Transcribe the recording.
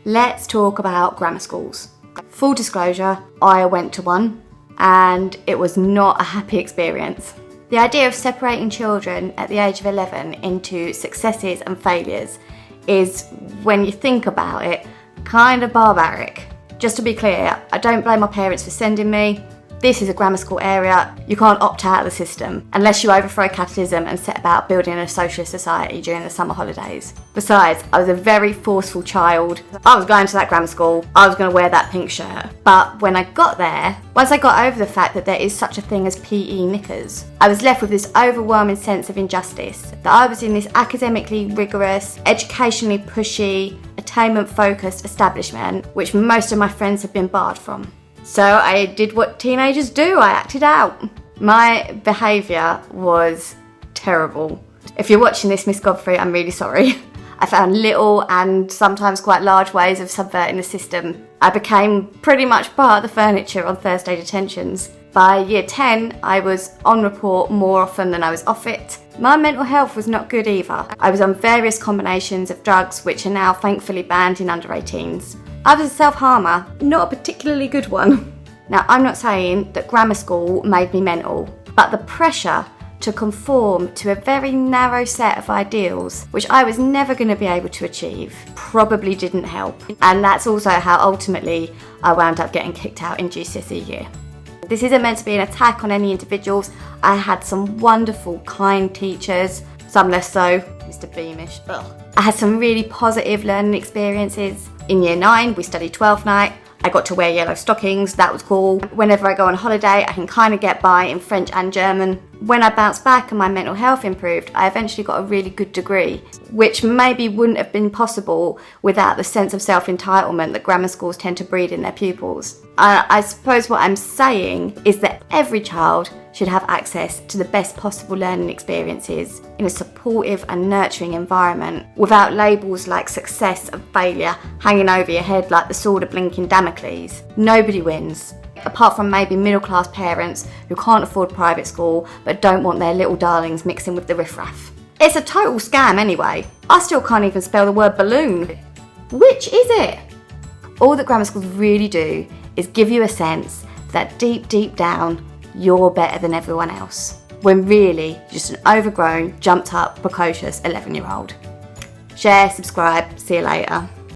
Let's talk about grammar schools. Full disclosure, I went to one and it was not a happy experience. The idea of separating children at the age of 11 into successes and failures is, when you think about it, kind of barbaric. Just to be clear, I don't blame my parents for sending me. This is a grammar school area. You can't opt out of the system unless you overthrow capitalism and set about building a socialist society during the summer holidays. Besides, I was a very forceful child. I was going to that grammar school. I was going to wear that pink shirt. But when I got there, once I got over the fact that there is such a thing as PE knickers, I was left with this overwhelming sense of injustice, that I was in this academically rigorous, educationally pushy, attainment-focused establishment, which most of my friends have been barred from. So I did what teenagers do, I acted out. My behaviour was terrible. If you're watching this, Miss Godfrey, I'm really sorry. I found little and sometimes quite large ways of subverting the system. I became pretty much part of the furniture on Thursday detentions. By year 10, I was on report more often than I was off it. My mental health was not good either. I was on various combinations of drugs which are now thankfully banned in under 18s. I was a self-harmer, not a particularly good one. Now, I'm not saying that grammar school made me mental, but the pressure to conform to a very narrow set of ideals, which I was never going to be able to achieve, probably didn't help. And that's also how ultimately I wound up getting kicked out in GCSE year. This isn't meant to be an attack on any individuals. I had some wonderful, kind teachers, some less so, Mr. Beamish. Ugh. I had some really positive learning experiences. In year 9, we studied 12th night. I got to wear yellow stockings, that was cool. Whenever I go on holiday, I can kind of get by in French and German. When I bounced back and my mental health improved, I eventually got a really good degree, which maybe wouldn't have been possible without the sense of self-entitlement that grammar schools tend to breed in their pupils. I suppose what I'm saying is that every child should have access to the best possible learning experiences in a supportive and nurturing environment, without labels like success and failure hanging over your head like the sword of blinking Damocles. Nobody wins, apart from maybe middle-class parents who can't afford private school but don't want their little darlings mixing with the riffraff. It's a total scam anyway. I still can't even spell the word balloon. Which is it? All that grammar schools really do is give you a sense that deep down, you're better than everyone else, when really you're just an overgrown, jumped up, precocious 11-year-old. Share, subscribe, see you later.